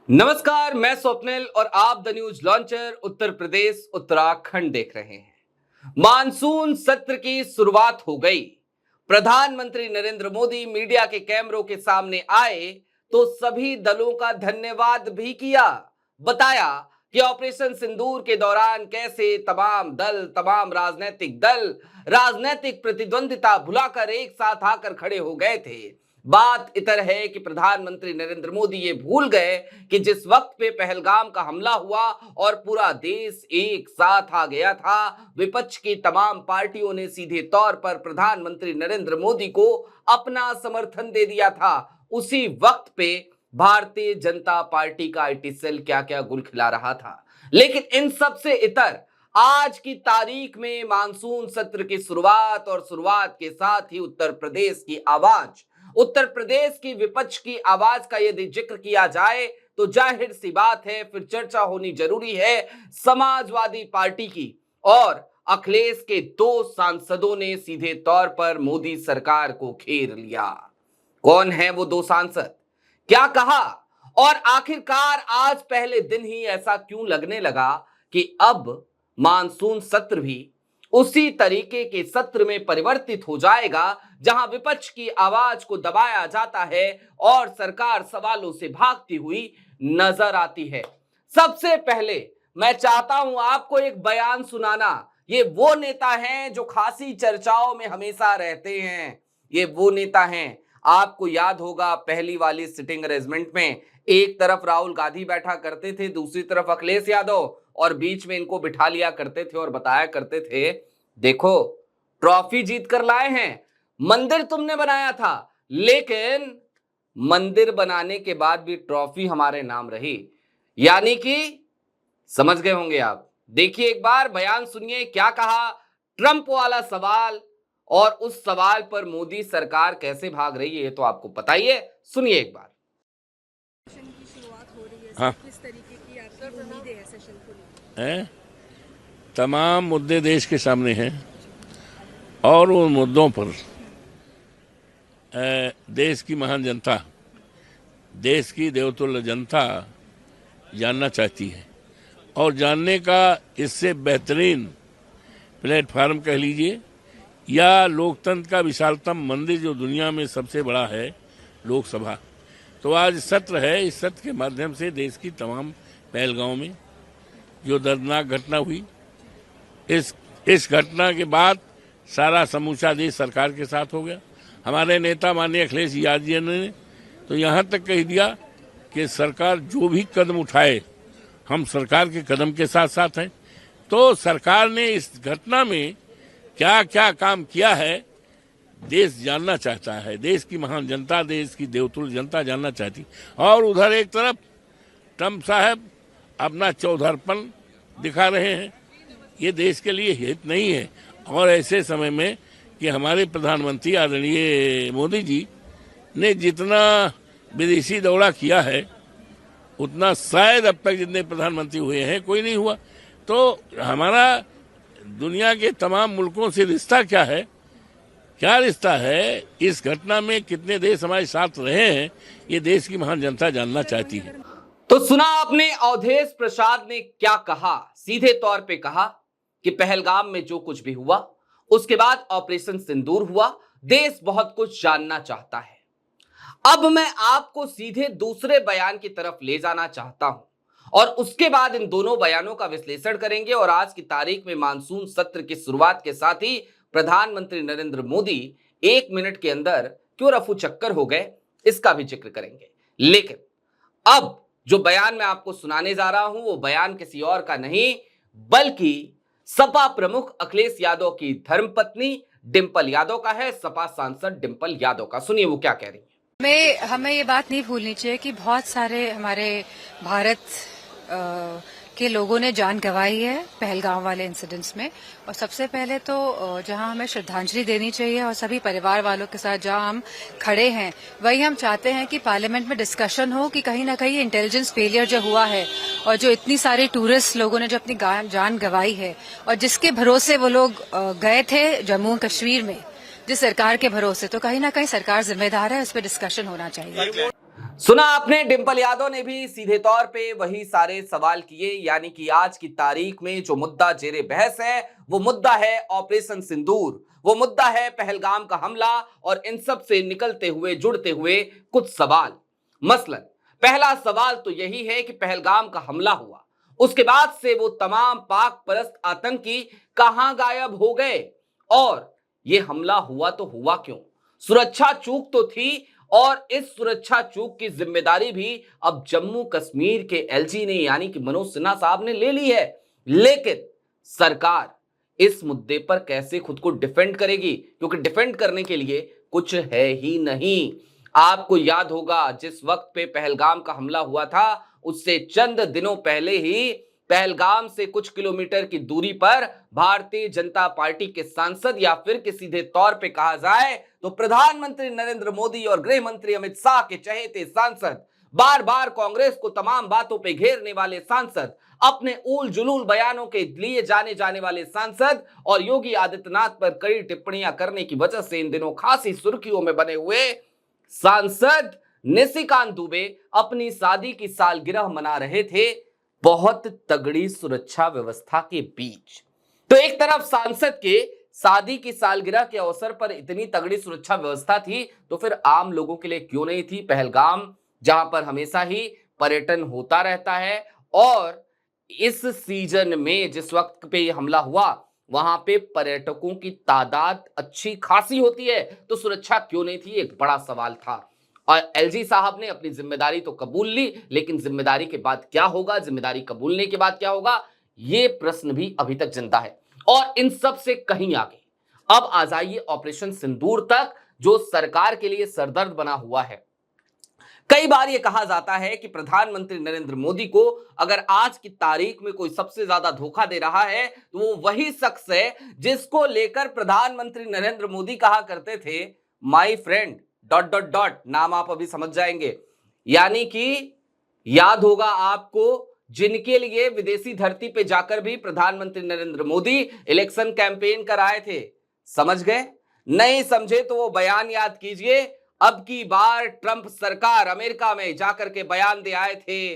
नमस्कार, मैं स्वप्निल और आप the news launcher Uttar Pradesh Uttarakhand देख रहे हैं। मानसून सत्र की शुरुआत हो गई। प्रधानमंत्री नरेंद्र मोदी मीडिया के कैमरों के सामने आए तो सभी दलों का धन्यवाद भी किया। बताया कि ऑपरेशन सिंदूर के दौरान कैसे तमाम राजनीतिक दल राजनीतिक प्रतिद्वंदिता भुलाकर एक साथ आकर खड़े हो गए थे। बात इतर है कि प्रधानमंत्री नरेंद्र मोदी ये भूल गए कि जिस वक्त पे पहलगाम का हमला हुआ और पूरा देश एक साथ आ गया था, विपक्ष की तमाम पार्टियों ने सीधे तौर पर प्रधानमंत्री नरेंद्र मोदी को अपना समर्थन दे दिया था। उसी वक्त पे भारतीय जनता पार्टी का आईटी सेल क्या क्या गुल खिला रहा था। लेकिन इन सब से इतर आज की तारीख में मानसून सत्र की शुरुआत और शुरुआत के साथ ही उत्तर प्रदेश की आवाज, उत्तर प्रदेश की विपक्ष की आवाज का यदि जिक्र किया जाए तो जाहिर सी बात है फिर चर्चा होनी जरूरी है समाजवादी पार्टी की। और अखिलेश के 2 सांसदों ने सीधे तौर पर मोदी सरकार को घेर लिया। कौन है वो 2 सांसद, क्या कहा और आखिरकार आज पहले दिन ही ऐसा क्यों लगने लगा कि अब मानसून सत्र भी उसी तरीके के सत्र में परिवर्तित हो जाएगा जहां विपक्ष की आवाज को दबाया जाता है और सरकार सवालों से भागती हुई नजर आती है। सबसे पहले मैं चाहता हूं आपको एक बयान सुनाना। ये वो नेता हैं जो खासी चर्चाओं में हमेशा रहते हैं। ये वो नेता हैं, आपको याद होगा पहली वाली सिटिंग अरेंजमेंट में एक तरफ राहुल गांधी बैठा करते थे, दूसरी तरफ अखिलेश यादव, और बीच में इनको बिठा लिया करते थे और बताया करते थे देखो ट्रॉफी जीत कर लाए हैं, मंदिर तुमने बनाया था लेकिन मंदिर बनाने के बाद भी ट्रॉफी हमारे नाम रही। यानी कि समझ गए होंगे आप। देखिए एक बार बयान सुनिए क्या कहा। ट्रंप वाला सवाल और उस सवाल पर मोदी सरकार कैसे भाग रही है ये तो आपको पता ही है, सुनिए एक बार। की शुरुआत हो रही है, हाँ। किस तरीके की आपकी उम्मीदें हैं सेशन को लेकर? हैं तमाम मुद्दे देश के सामने हैं और उन मुद्दों पर देश की महान जनता, देश की देवतुल्य जनता जानना चाहती है और जानने का इससे बेहतरीन प्लेटफार्म कह लीजिए या लोकतंत्र का विशालतम मंदिर जो दुनिया में सबसे बड़ा है लोकसभा। तो आज सत्र है, इस सत्र के माध्यम से देश की तमाम पहलगांव में जो दर्दनाक घटना हुई, इस घटना के बाद सारा समूचा देश सरकार के साथ हो गया। हमारे नेता माननीय अखिलेश यादव जी ने तो यहाँ तक कह दिया कि सरकार जो भी कदम उठाए हम सरकार के कदम के साथ साथ हैं। तो सरकार ने इस घटना में क्या क्या काम किया है देश जानना चाहता है, देश की महान जनता, देश की देवतुल्य जनता जानना चाहती। और उधर एक तरफ ट्रंप साहब अपना चौधरपन दिखा रहे हैं, ये देश के लिए हित नहीं है। और ऐसे समय में कि हमारे प्रधानमंत्री आदरणीय मोदी जी ने जितना विदेशी दौरा किया है उतना शायद अब तक जितने प्रधानमंत्री हुए हैं कोई नहीं हुआ। तो हमारा दुनिया के तमाम मुल्कों से रिश्ता क्या है, क्या रिश्ता है, इस घटना में कितने देश हमारे साथ रहे हैं, ये देश की महान जनता जानना चाहती है। तो सुना आपने अवधेश प्रसाद ने क्या कहा। सीधे तौर पे कहा कि पहलगाम में जो कुछ भी हुआ उसके बाद ऑपरेशन सिंदूर हुआ, देश बहुत कुछ जानना चाहता है। अब मैं आपको सीधे दूसरे बयान की तरफ ले जाना चाहता हूं और उसके बाद इन दोनों बयानों का विश्लेषण करेंगे और आज की तारीख में मानसून सत्र की शुरुआत के साथ ही प्रधानमंत्री नरेंद्र मोदी 1 मिनट के अंदर क्यों रफू चक्कर हो गए इसका भी जिक्र करेंगे। लेकिन अब जो बयान मैं आपको सुनाने जा रहा हूं वो बयान किसी और का नहीं बल्कि सपा प्रमुख अखिलेश यादव की धर्मपत्नी डिंपल यादव का है, सपा सांसद डिंपल यादव का। सुनिए वो क्या कह रही है। हमें ये बात नहीं भूलनी चाहिए कि बहुत सारे हमारे भारत के लोगों ने जान गंवाई है पहलगाम वाले इंसिडेंट्स में। और सबसे पहले तो जहां हमें श्रद्धांजलि देनी चाहिए और सभी परिवार वालों के साथ जहां हम खड़े हैं वही हम चाहते हैं कि पार्लियामेंट में डिस्कशन हो कि कहीं ना कहीं इंटेलिजेंस फेलियर जो हुआ है और जो इतनी सारी टूरिस्ट लोगों ने जो अपनी जान गंवाई है और जिसके भरोसे वो लोग गए थे जम्मू कश्मीर में जिस सरकार के भरोसे, तो कहीं ना कहीं सरकार जिम्मेदार है, उस पर डिस्कशन होना चाहिए। सुना आपने, डिंपल यादव ने भी सीधे तौर पे वही सारे सवाल किए, यानी कि आज की तारीख में जो मुद्दा जेरे बहस है वो मुद्दा है ऑपरेशन सिंदूर, वो मुद्दा है पहलगाम का हमला और इन सब से निकलते हुए जुड़ते हुए कुछ सवाल। मसलन पहला सवाल तो यही है कि पहलगाम का हमला हुआ, उसके बाद से वो तमाम पाक परस्त आतंकी कहां गायब हो गए और ये हमला हुआ तो हुआ क्यों? सुरक्षा चूक तो थी और इस सुरक्षा चूक की जिम्मेदारी भी अब जम्मू कश्मीर के एलजी ने यानी कि मनोज सिन्हा साहब ने ले ली है। लेकिन सरकार इस मुद्दे पर कैसे खुद को डिफेंड करेगी, क्योंकि डिफेंड करने के लिए कुछ है ही नहीं। आपको याद होगा जिस वक्त पे पहलगाम का हमला हुआ था उससे चंद दिनों पहले ही पहलगाम से कुछ किलोमीटर की दूरी पर भारतीय जनता पार्टी के सांसद या फिर के सीधे तौर पे कहा जाए तो प्रधानमंत्री नरेंद्र मोदी और गृह मंत्री अमित शाह के चहेते सांसद, बार बार कांग्रेस को तमाम बातों पे घेरने वाले सांसद, अपने ऊल जुलूल बयानों के लिए जाने वाले सांसद और योगी आदित्यनाथ पर कड़ी टिप्पणियां करने की वजह से इन दिनों खासी सुर्खियों में बने हुए सांसद निशिकांत दुबे अपनी शादी की सालगिरह मना रहे थे बहुत तगड़ी सुरक्षा व्यवस्था के बीच। तो एक तरफ सांसद के शादी की सालगिरह के अवसर पर इतनी तगड़ी सुरक्षा व्यवस्था थी, तो फिर आम लोगों के लिए क्यों नहीं थी? पहलगाम जहां पर हमेशा ही पर्यटन होता रहता है और इस सीजन में जिस वक्त पे हमला हुआ वहां पे पर्यटकों की तादाद अच्छी खासी होती है, तो सुरक्षा क्यों नहीं थी? एक बड़ा सवाल था। और एलजी साहब ने अपनी जिम्मेदारी तो कबूल ली, लेकिन जिम्मेदारी के बाद क्या होगा, जिम्मेदारी कबूलने के बाद क्या होगा, ये प्रश्न भी अभी तक जिंदा है। और इन सब से कहीं आगे अब आ जाइए ऑपरेशन सिंदूर तक, जो सरकार के लिए सरदर्द बना हुआ है। कई बार यह कहा जाता है कि प्रधानमंत्री नरेंद्र मोदी को अगर आज की तारीख में कोई सबसे ज्यादा धोखा दे रहा है तो वो वही शख्स है जिसको लेकर प्रधानमंत्री नरेंद्र मोदी कहा करते थे माय फ्रेंड ... नाम आप अभी समझ जाएंगे। यानी कि याद होगा आपको, जिनके लिए विदेशी धरती पे जाकर भी प्रधानमंत्री नरेंद्र मोदी इलेक्शन कैंपेन कराए थे। समझ गए? नहीं समझे तो वो बयान याद कीजिए। अब की बार ट्रंप सरकार अमेरिका में जाकर के बयान दे आए थे,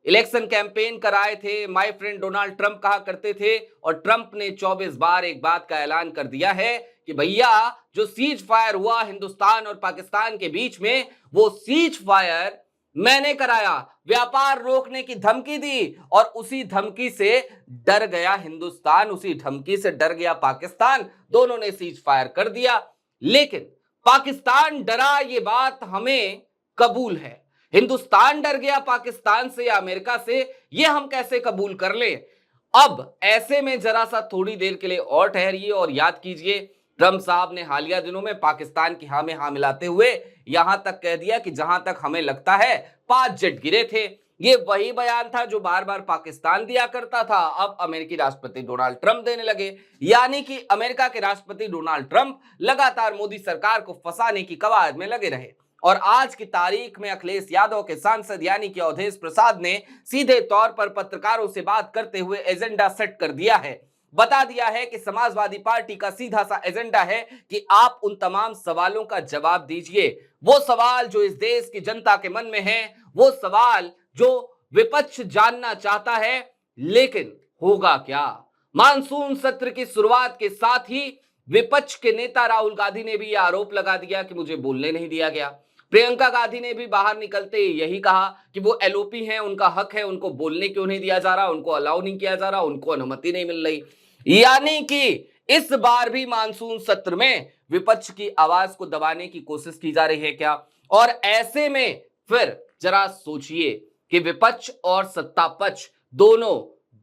इलेक्शन कैंपेन कराए थे, माय फ्रेंड डोनाल्ड ट्रंप कहा करते थे और ट्रंप ने 24 बार एक बात का ऐलान कर दिया है कि भैया जो सीज फायर हुआ हिंदुस्तान और पाकिस्तान के बीच में, वो सीज फायर मैंने कराया, व्यापार रोकने की धमकी दी और उसी धमकी से डर गया हिंदुस्तान, उसी धमकी से डर गया पाकिस्तान, दोनों ने सीज फायर कर दिया। लेकिन पाकिस्तान डरा, ये बात हमें कबूल है। हिंदुस्तान डर गया पाकिस्तान से या अमेरिका से, ये हम कैसे कबूल कर ले? अब ऐसे में जरा सा थोड़ी देर के लिए और ठहरिए और याद कीजिए, ट्रंप साहब ने हालिया दिनों में पाकिस्तान की हाँ में हाँ मिलाते हुए यहां तक कह दिया कि जहां तक हमें लगता है 5 जेट गिरे थे। ये वही बयान था जो बार बार पाकिस्तान दिया करता था, अब अमेरिकी राष्ट्रपति डोनाल्ड ट्रंप देने लगे। यानी कि अमेरिका के राष्ट्रपति डोनाल्ड ट्रंप लगातार मोदी सरकार को फंसाने की कवायद में लगे रहे और आज की तारीख में अखिलेश यादव के सांसद यानी कि अवधेश प्रसाद ने सीधे तौर पर पत्रकारों से बात करते हुए एजेंडा सेट कर दिया है। बता दिया है कि समाजवादी पार्टी का सीधा सा एजेंडा है कि आप उन तमाम सवालों का जवाब दीजिए, वो सवाल जो इस देश की जनता के मन में है, वो सवाल जो विपक्ष जानना चाहता है। लेकिन होगा क्या? मानसून सत्र की शुरुआत के साथ ही विपक्ष के नेता राहुल गांधी ने भी यह आरोप लगा दिया कि मुझे बोलने नहीं दिया गया। प्रियंका गांधी ने भी बाहर निकलते यही कहा कि वो एलओपी हैं, उनका हक है, उनको बोलने क्यों नहीं दिया जा रहा, उनको अलाउ नहीं किया जा रहा, उनको अनुमति नहीं मिल रही। यानी कि इस बार भी मानसून सत्र में विपक्ष की आवाज को दबाने की कोशिश की जा रही है क्या? और ऐसे में फिर जरा सोचिए कि विपक्ष और सत्ता पक्ष दोनों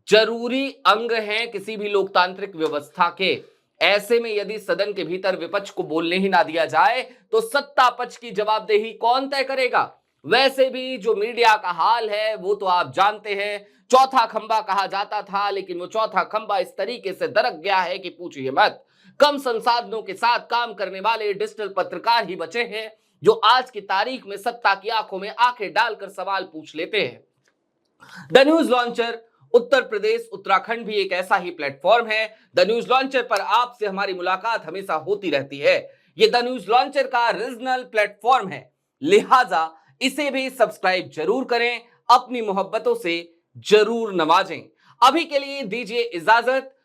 जरूरी अंग हैं किसी भी लोकतांत्रिक व्यवस्था के। ऐसे में यदि सदन के भीतर विपक्ष को बोलने ही ना दिया जाए तो सत्ता पक्ष की जवाबदेही कौन तय करेगा? वैसे भी जो मीडिया का हाल है वो तो आप जानते हैं, चौथा खंबा कहा जाता था, लेकिन वो चौथा खंबा इस तरीके से दरक गया है कि पूछिए मत। कम संसाधनों के साथ काम करने वाले डिजिटल पत्रकार ही बचे हैं जो आज की तारीख में सत्ता की आंखों में आंखें डालकर सवाल पूछ लेते हैं। The news launcher Uttar Pradesh Uttarakhand भी एक ऐसा ही प्लेटफॉर्म है। द न्यूज लॉन्चर पर आपसे हमारी मुलाकात हमेशा होती रहती है। ये द न्यूज लॉन्चर का रीजनल प्लेटफॉर्म है, लिहाजा इसे भी सब्सक्राइब जरूर करें, अपनी मोहब्बतों से जरूर नवाजें। अभी के लिए दीजिए इजाजत।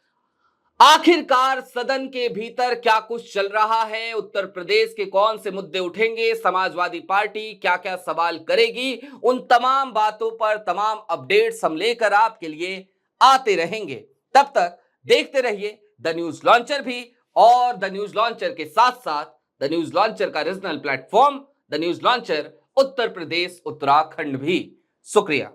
आखिरकार सदन के भीतर क्या कुछ चल रहा है, उत्तर प्रदेश के कौन से मुद्दे उठेंगे, समाजवादी पार्टी क्या क्या सवाल करेगी, उन तमाम बातों पर तमाम अपडेट्स हम लेकर आपके लिए आते रहेंगे। तब तक देखते रहिए द न्यूज लॉन्चर भी, और द न्यूज लॉन्चर के साथ साथ द न्यूज लॉन्चर का regional platform the news launcher Uttar Pradesh Uttarakhand भी। शुक्रिया।